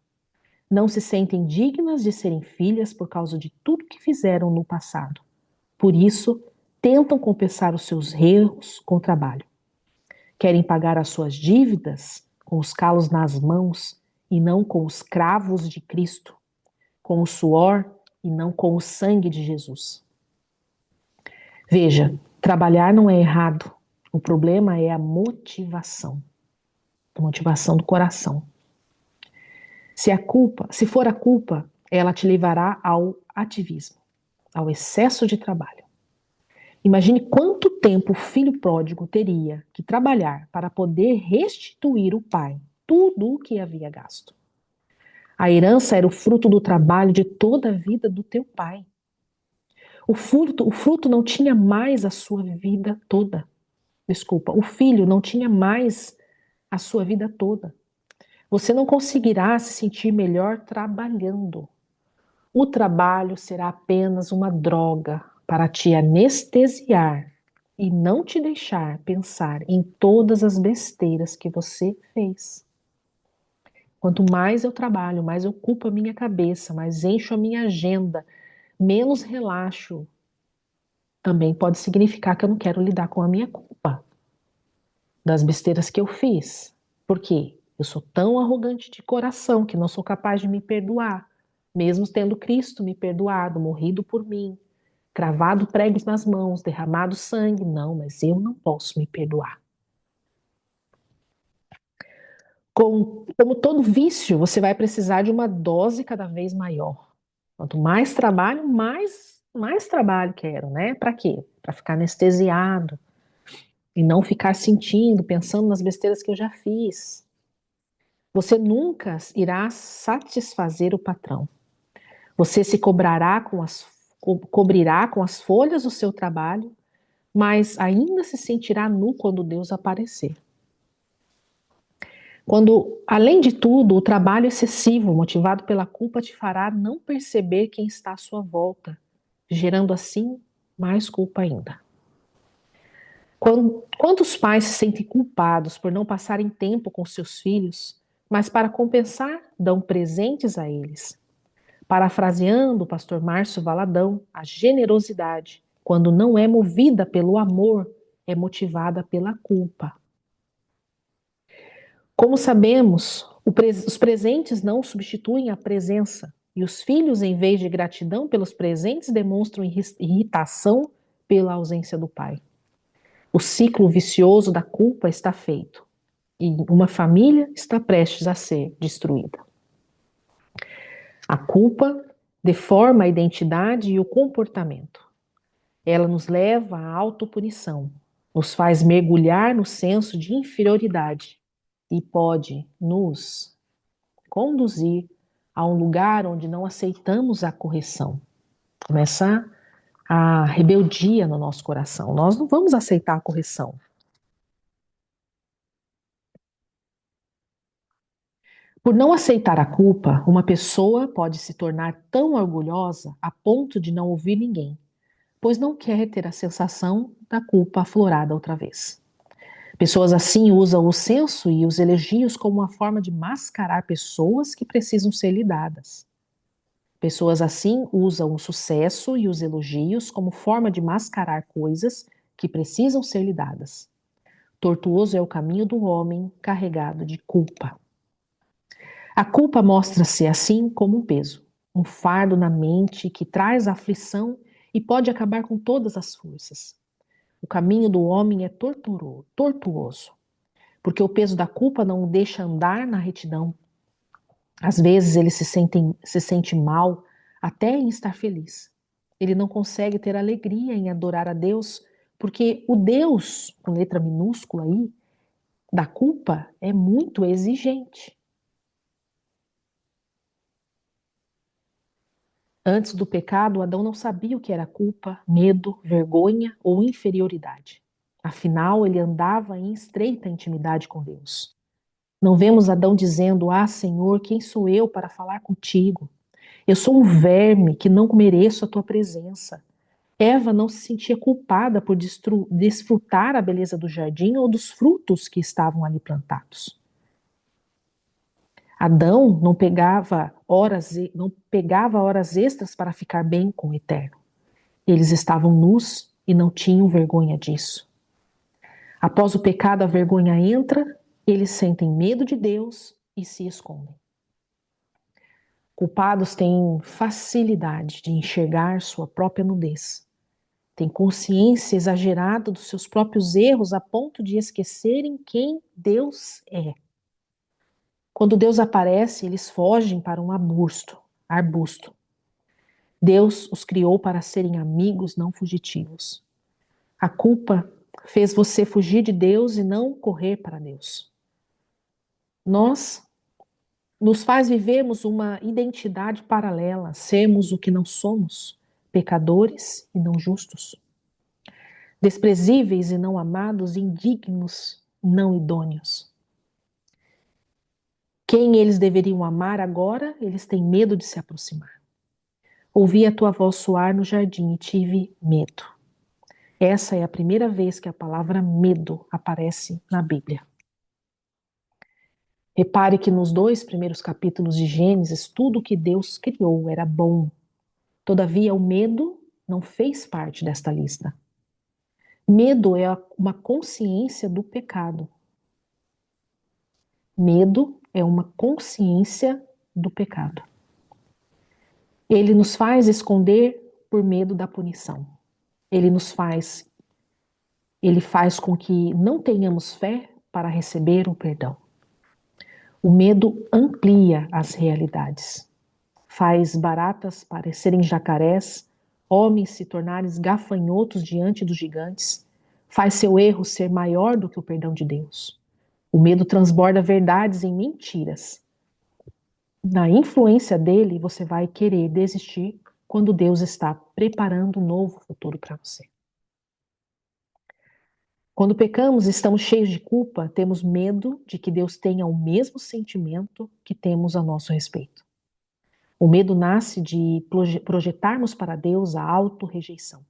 Não se sentem dignas de serem filhas por causa de tudo que fizeram no passado. Por isso, tentam compensar os seus erros com o trabalho. Querem pagar as suas dívidas com os calos nas mãos e não com os cravos de Cristo, com o suor e não com o sangue de Jesus. Veja, trabalhar não é errado. O problema é a motivação. motivação do coração. Se for a culpa, ela te levará ao ativismo, ao excesso de trabalho. Imagine quanto tempo o filho pródigo teria que trabalhar para poder restituir ao pai tudo o que havia gasto. A herança era o fruto do trabalho de toda a vida do teu pai. O fruto não tinha mais a sua vida toda. Desculpa, o filho não tinha mais a sua vida toda. Você não conseguirá se sentir melhor trabalhando. O trabalho será apenas uma droga para te anestesiar e não te deixar pensar em todas as besteiras que você fez. Quanto mais eu trabalho, mais eu ocupo a minha cabeça, mais encho a minha agenda, menos relaxo. Também pode significar que eu não quero lidar com a minha culpa das besteiras que eu fiz. Por quê? Eu sou tão arrogante de coração que não sou capaz de me perdoar, mesmo tendo Cristo me perdoado, morrido por mim, cravado pregos nas mãos, derramado sangue. Não, mas eu não posso me perdoar. Como todo vício, você vai precisar de uma dose cada vez maior. Quanto mais trabalho, mais trabalho quero, né? Para quê? Para ficar anestesiado e não ficar sentindo, pensando nas besteiras que eu já fiz. Você nunca irá satisfazer o patrão. Você se cobrirá com as folhas do seu trabalho, mas ainda se sentirá nu quando Deus aparecer. Quando, além de tudo, o trabalho excessivo, motivado pela culpa, te fará não perceber quem está à sua volta, gerando assim mais culpa ainda. Quantos pais se sentem culpados por não passarem tempo com seus filhos, mas para compensar, dão presentes a eles? Parafraseando o pastor Márcio Valadão, a generosidade, quando não é movida pelo amor, é motivada pela culpa. Como sabemos, os presentes não substituem a presença, e os filhos, em vez de gratidão pelos presentes, demonstram irritação pela ausência do pai. O ciclo vicioso da culpa está feito, e uma família está prestes a ser destruída. A culpa deforma a identidade e o comportamento. Ela nos leva à autopunição, nos faz mergulhar no senso de inferioridade e pode nos conduzir a um lugar onde não aceitamos a correção. Começa a rebeldia no nosso coração. Nós não vamos aceitar a correção. Por não aceitar a culpa, uma pessoa pode se tornar tão orgulhosa a ponto de não ouvir ninguém, pois não quer ter a sensação da culpa aflorada outra vez. Pessoas assim usam o senso e os elogios como uma forma de mascarar pessoas que precisam ser lidadas. Pessoas assim usam o sucesso e os elogios como forma de mascarar coisas que precisam ser lidadas. Tortuoso é o caminho do homem carregado de culpa. A culpa mostra-se assim como um peso, um fardo na mente que traz aflição e pode acabar com todas as forças. O caminho do homem é tortuoso, porque o peso da culpa não o deixa andar na retidão. Às vezes ele se sente mal até em estar feliz. Ele não consegue ter alegria em adorar a Deus, porque o Deus, com letra minúscula aí, da culpa, é muito exigente. Antes do pecado, Adão não sabia o que era culpa, medo, vergonha ou inferioridade. Afinal, ele andava em estreita intimidade com Deus. Não vemos Adão dizendo: Ah, Senhor, quem sou eu para falar contigo? Eu sou um verme que não mereço a tua presença. Eva não se sentia culpada por desfrutar a beleza do jardim ou dos frutos que estavam ali plantados. Adão não pegava horas extras para ficar bem com o Eterno. Eles estavam nus e não tinham vergonha disso. Após o pecado, a vergonha entra, eles sentem medo de Deus e se escondem. Culpados têm facilidade de enxergar sua própria nudez. Têm consciência exagerada dos seus próprios erros a ponto de esquecerem quem Deus é. Quando Deus aparece, eles fogem para um arbusto. Deus os criou para serem amigos, não fugitivos. A culpa fez você fugir de Deus e não correr para Deus. Nós nos faz vivermos uma identidade paralela, sermos o que não somos, pecadores e não justos, desprezíveis e não amados, indignos, não idôneos. Quem eles deveriam amar agora, eles têm medo de se aproximar. Ouvi a tua voz soar no jardim e tive medo. Essa é a primeira vez que a palavra medo aparece na Bíblia. Repare que nos 2 primeiros capítulos de Gênesis, tudo que Deus criou era bom. Todavia, o medo não fez parte desta lista. Medo é uma consciência do pecado. Medo é uma consciência do pecado. Ele nos faz esconder por medo da punição. Ele faz com que não tenhamos fé para receber o perdão. O medo amplia as realidades. Faz baratas parecerem jacarés, homens se tornarem gafanhotos diante dos gigantes. Faz seu erro ser maior do que o perdão de Deus. O medo transborda verdades em mentiras. Na influência dele, você vai querer desistir quando Deus está preparando um novo futuro para você. Quando pecamos, estamos cheios de culpa, temos medo de que Deus tenha o mesmo sentimento que temos a nosso respeito. O medo nasce de projetarmos para Deus a auto-rejeição.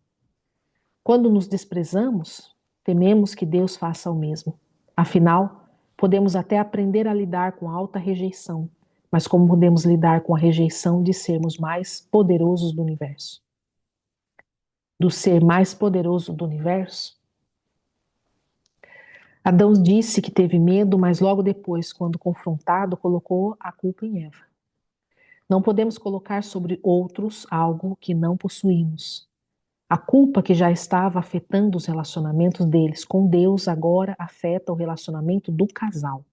Quando nos desprezamos, tememos que Deus faça o mesmo. Afinal, podemos até aprender a lidar com a alta rejeição, mas como podemos lidar com a rejeição de sermos mais poderosos do universo? Do ser mais poderoso do universo? Adão disse que teve medo, mas logo depois, quando confrontado, colocou a culpa em Eva. Não podemos colocar sobre outros algo que não possuímos. A culpa que já estava afetando os relacionamentos deles com Deus agora afeta o relacionamento do casal.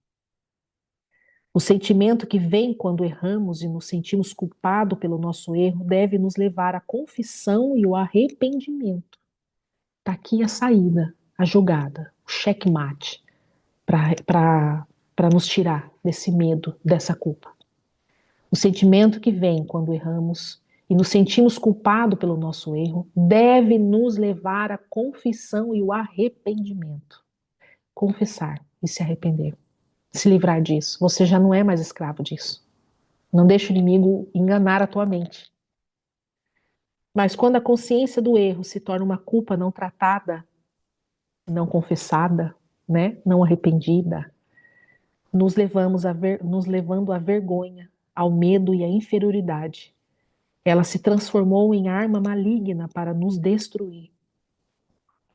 O sentimento que vem quando erramos e nos sentimos culpados pelo nosso erro deve nos levar à confissão e ao arrependimento. Está aqui a saída, a jogada, o checkmate para nos tirar desse medo, dessa culpa. O sentimento que vem quando erramos e nos sentimos culpados pelo nosso erro deve nos levar à confissão e ao arrependimento. Confessar e se arrepender. Se livrar disso. Você já não é mais escravo disso. Não deixe o inimigo enganar a tua mente. Mas quando a consciência do erro se torna uma culpa não tratada, não confessada, né, não arrependida, nos levando à vergonha, ao medo e à inferioridade. Ela se transformou em arma maligna para nos destruir.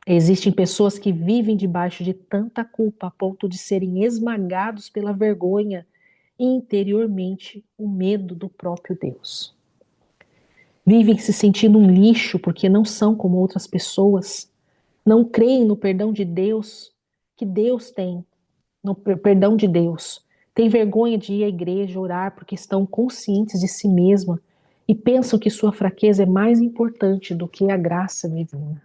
Existem pessoas que vivem debaixo de tanta culpa a ponto de serem esmagados pela vergonha e interiormente o medo do próprio Deus. Vivem se sentindo um lixo porque não são como outras pessoas, não creem no perdão de Deus que Deus tem, no perdão de Deus. Têm vergonha de ir à igreja orar porque estão conscientes de si mesma e pensam que sua fraqueza é mais importante do que a graça divina.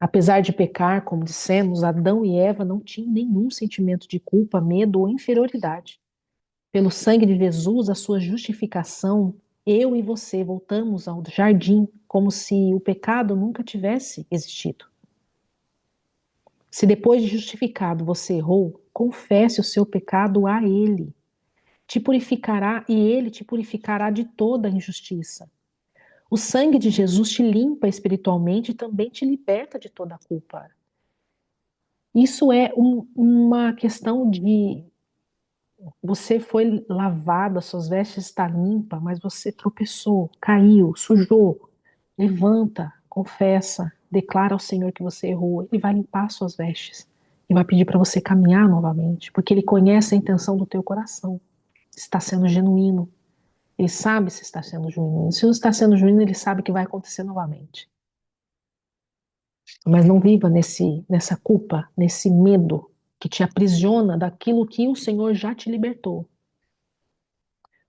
Apesar de pecar, como dissemos, Adão e Eva não tinham nenhum sentimento de culpa, medo ou inferioridade. Pelo sangue de Jesus, a sua justificação, eu e você voltamos ao jardim como se o pecado nunca tivesse existido. Se depois de justificado você errou, confesse o seu pecado a Ele. Te purificará e Ele te purificará de toda a injustiça. O sangue de Jesus te limpa espiritualmente e também te liberta de toda a culpa. Isso é uma questão de você foi lavado, as suas vestes estão limpas, mas você tropeçou, caiu, sujou. Levanta, confessa, declara ao Senhor que você errou. Ele vai limpar as suas vestes e vai pedir para você caminhar novamente, porque Ele conhece a intenção do teu coração. Se está sendo genuíno. Ele sabe se está sendo genuíno. Se não está sendo genuíno, Ele sabe que vai acontecer novamente. Mas não viva nessa culpa, nesse medo. que te aprisiona daquilo que o Senhor já te libertou.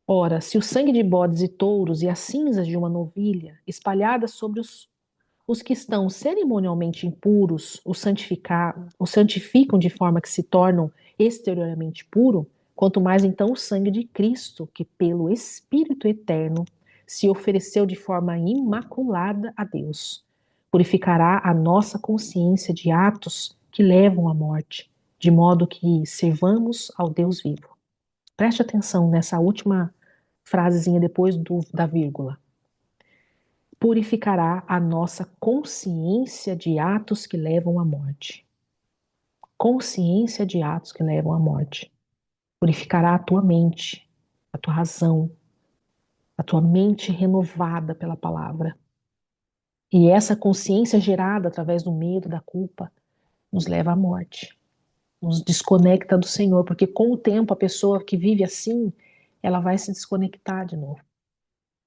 Ora, se o sangue de bodes e touros e as cinzas de uma novilha espalhadas sobre os que estão cerimonialmente impuros o santificam de forma que se tornam exteriormente puro, quanto mais então o sangue de Cristo, que pelo Espírito eterno se ofereceu de forma imaculada a Deus, purificará a nossa consciência de atos que levam à morte, de modo que servamos ao Deus vivo. Preste atenção nessa última frasezinha depois da vírgula. Purificará a nossa consciência de atos que levam à morte. Consciência de atos que levam à morte. Purificará a tua mente, a tua razão, a tua mente renovada pela palavra. E essa consciência gerada através do medo, da culpa, nos leva à morte. Nos desconecta do Senhor, porque com o tempo a pessoa que vive assim, ela vai se desconectar de novo.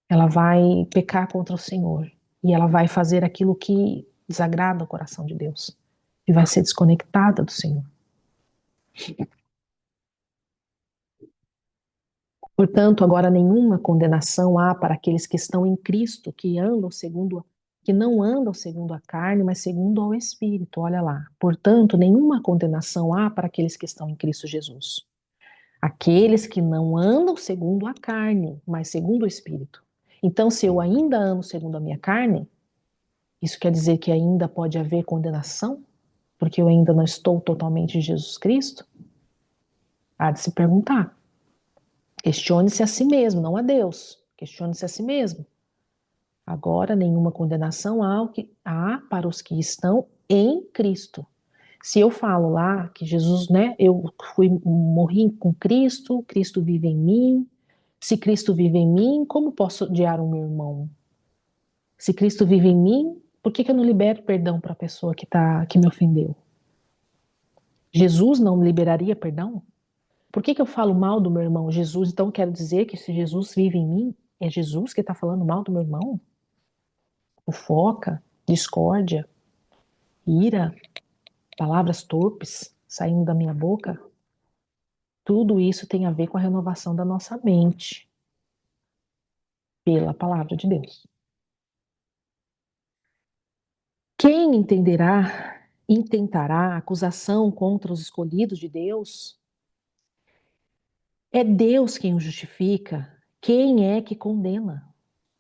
Ela vai pecar contra o Senhor. E ela vai fazer aquilo que desagrada o coração de Deus. E vai ser desconectada do Senhor. Portanto, agora nenhuma condenação há para aqueles que estão em Cristo, que não andam segundo a carne, mas segundo ao Espírito. Olha lá. Portanto, nenhuma condenação há para aqueles que estão em Cristo Jesus. Aqueles que não andam segundo a carne, mas segundo o Espírito. Então, se eu ainda ando segundo a minha carne, isso quer dizer que ainda pode haver condenação? Porque eu ainda não estou totalmente em Jesus Cristo? Há de se perguntar. Questione-se a si mesmo, não a Deus. Questione-se a si mesmo. Agora, nenhuma condenação há para os que estão em Cristo. Se eu falo lá que Jesus, né, morri com Cristo, Cristo vive em mim. Se Cristo vive em mim, como posso odiar o meu irmão? Se Cristo vive em mim, por que eu não libero perdão para a pessoa que me ofendeu? Jesus não me liberaria perdão? Por que eu falo mal do meu irmão? Jesus, então quero dizer que se Jesus vive em mim, é Jesus que está falando mal do meu irmão? Fofoca, discórdia, ira, palavras torpes saindo da minha boca? Tudo isso tem a ver com a renovação da nossa mente pela palavra de Deus. Quem intentará acusação contra os escolhidos de Deus? É Deus quem o justifica. Quem é que condena?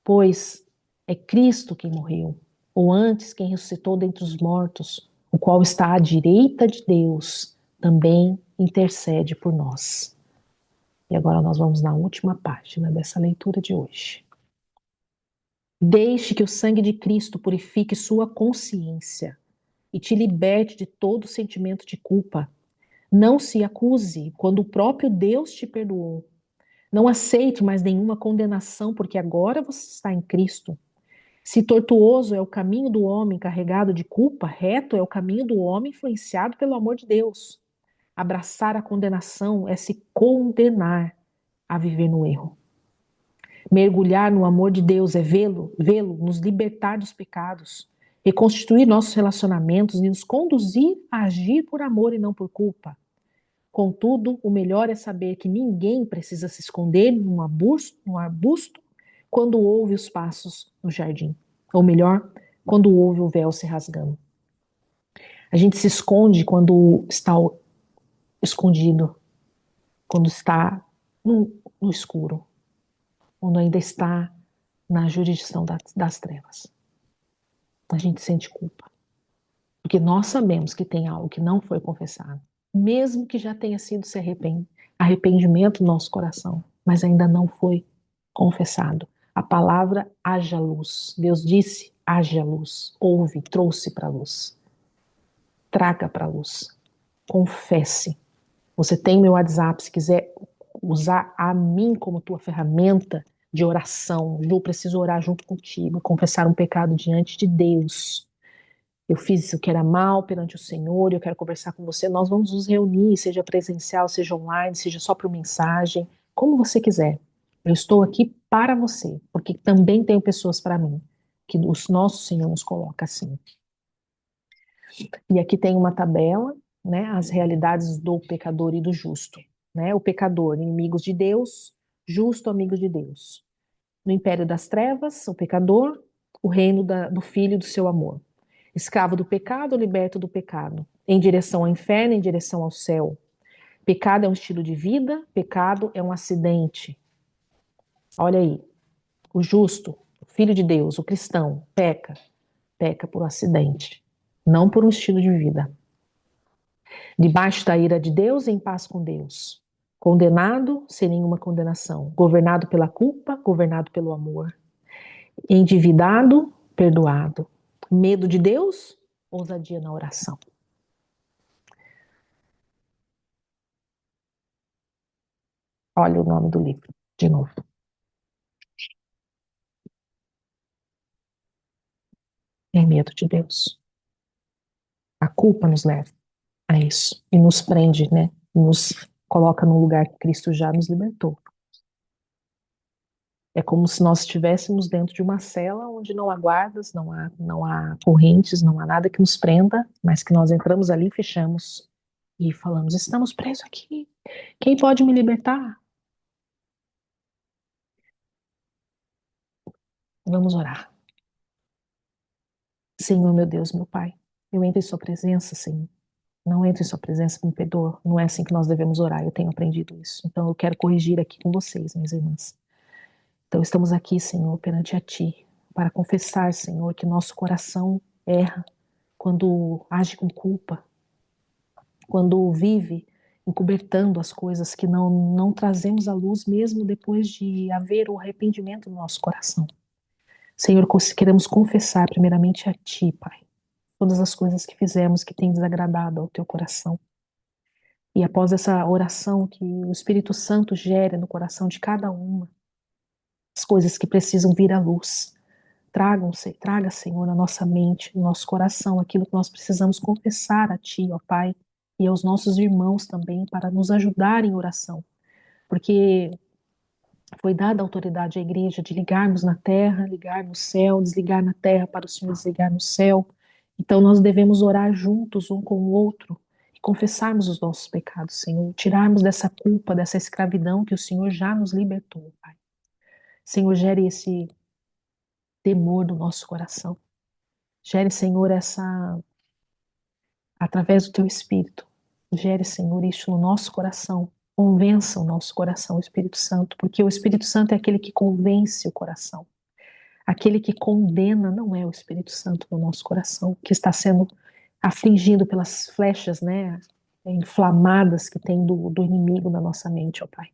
Pois é Cristo quem morreu, ou antes quem ressuscitou dentre os mortos, o qual está à direita de Deus, também intercede por nós. E agora nós vamos na última página dessa leitura de hoje. Deixe que o sangue de Cristo purifique sua consciência e te liberte de todo sentimento de culpa. Não se acuse quando o próprio Deus te perdoou. Não aceite mais nenhuma condenação, porque agora você está em Cristo. Se tortuoso é o caminho do homem carregado de culpa, reto é o caminho do homem influenciado pelo amor de Deus. Abraçar a condenação é se condenar a viver no erro. Mergulhar no amor de Deus é vê-lo nos libertar dos pecados, reconstituir nossos relacionamentos e nos conduzir a agir por amor e não por culpa. Contudo, o melhor é saber que ninguém precisa se esconder num arbusto quando ouve os passos no jardim. Ou melhor, quando ouve o véu se rasgando. A gente se esconde quando está escondido, quando está no escuro, quando ainda está na jurisdição das trevas. A gente sente culpa. Porque nós sabemos que tem algo que não foi confessado, mesmo que já tenha sido arrependimento no nosso coração, mas ainda não foi confessado. A palavra haja luz. Deus disse haja luz. Ouve, trouxe para a luz. Traga para a luz. Confesse. Você tem meu WhatsApp, se quiser usar a mim como tua ferramenta de oração. Ju, preciso orar junto contigo, confessar um pecado diante de Deus. Eu fiz isso que era mal perante o Senhor, eu quero conversar com você. Nós vamos nos reunir, seja presencial, seja online, seja só por mensagem, como você quiser. Eu estou aqui para você, porque também tenho pessoas para mim, que o nosso Senhor nos coloca assim. E aqui tem uma tabela né, as realidades do pecador e do justo, né? O pecador, inimigos de Deus, justo, amigo de Deus. No império das trevas, o pecador, o reino do Filho do seu amor. Escravo do pecado, liberto do pecado. Em direção ao inferno, em direção ao céu. Pecado é um estilo de vida, pecado é um acidente. Olha aí, o justo, o filho de Deus, o cristão, peca por um acidente, não por um estilo de vida. Debaixo da ira de Deus, em paz com Deus. Condenado, sem nenhuma condenação. Governado pela culpa, governado pelo amor. Endividado, perdoado. Medo de Deus, ousadia na oração. Olha o nome do livro, de novo. É medo de Deus. A culpa nos leva a isso e nos prende, né? Nos coloca num lugar que Cristo já nos libertou. É como se nós estivéssemos dentro de uma cela onde não há guardas, não há correntes, não há nada que nos prenda, mas que nós entramos ali, fechamos e falamos: estamos presos aqui. Quem pode me libertar? Vamos orar. Senhor, meu Deus, meu Pai, eu entro em Sua presença, Senhor. Não entro em Sua presença com perdão. Não é assim que nós devemos orar. Eu tenho aprendido isso. Então eu quero corrigir aqui com vocês, minhas irmãs. Então estamos aqui, Senhor, perante a Ti, para confessar, Senhor, que nosso coração erra quando age com culpa, quando vive encobertando as coisas que não trazemos à luz, mesmo depois de haver o arrependimento no nosso coração. Senhor, queremos confessar primeiramente a Ti, Pai, todas as coisas que fizemos que têm desagradado ao Teu coração. E após essa oração, que o Espírito Santo gere no coração de cada uma as coisas que precisam vir à luz. Traga, Senhor, na nossa mente, no nosso coração, aquilo que nós precisamos confessar a Ti, ó Pai, e aos nossos irmãos também, para nos ajudar em oração. Porque foi dada a autoridade à igreja de ligarmos na terra, ligar no céu, desligar na terra para o Senhor desligar no céu. Então nós devemos orar juntos um com o outro e confessarmos os nossos pecados, Senhor, tirarmos dessa culpa, dessa escravidão que o Senhor já nos libertou, Pai. Senhor, gere esse temor no nosso coração. Gere, Senhor, através do Teu Espírito. Gere, Senhor, isso no nosso coração. Convença o nosso coração, o Espírito Santo, porque o Espírito Santo é aquele que convence o coração. Aquele que condena não é o Espírito Santo no nosso coração, que está sendo afligido pelas flechas, né, inflamadas que tem do inimigo na nossa mente, ó Pai.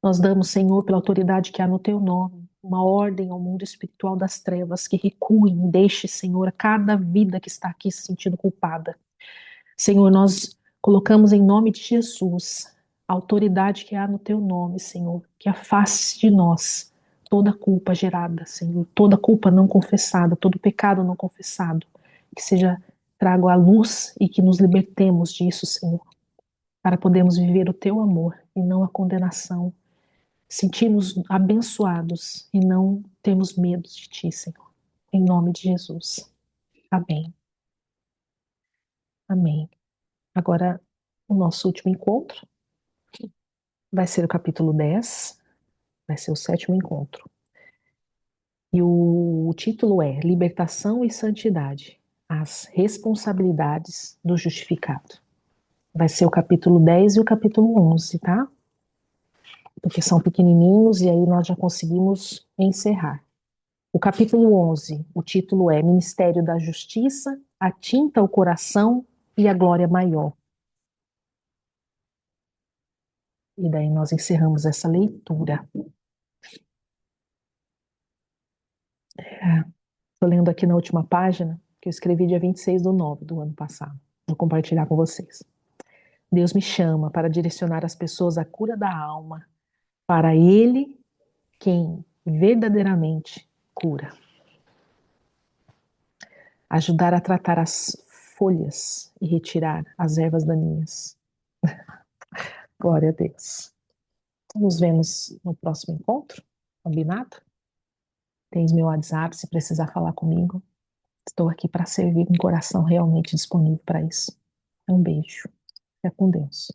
Nós damos, Senhor, pela autoridade que há no Teu nome, uma ordem ao mundo espiritual das trevas, que recuem, deixe, Senhor, a cada vida que está aqui se sentindo culpada. Senhor, nós colocamos em nome de Jesus a autoridade que há no Teu nome, Senhor, que afaste de nós toda culpa gerada, Senhor, toda culpa não confessada, todo pecado não confessado, que seja trago à luz e que nos libertemos disso, Senhor, para podermos viver o Teu amor e não a condenação, sentirmos abençoados e não termos medo de Ti, Senhor, em nome de Jesus. Amém. Amém. Agora, o nosso último encontro vai ser o capítulo 10, vai ser o sétimo encontro. E o título é Libertação e Santidade, as responsabilidades do justificado. Vai ser o capítulo 10 e o capítulo 11, tá? Porque são pequenininhos e aí nós já conseguimos encerrar. O capítulo 11, o título é Ministério da Justiça, atinta o coração e a glória maior. E daí nós encerramos essa leitura. Estou lendo aqui na última página, que eu escrevi dia 26/9 do ano passado. Vou compartilhar com vocês. Deus me chama para direcionar as pessoas à cura da alma, para Ele quem verdadeiramente cura. Ajudar a tratar as folhas e retirar as ervas daninhas. Glória a Deus. Nos vemos no próximo encontro, combinado? Tens meu WhatsApp se precisar falar comigo. Estou aqui para servir com o coração realmente disponível para isso. Um beijo. Fica com Deus.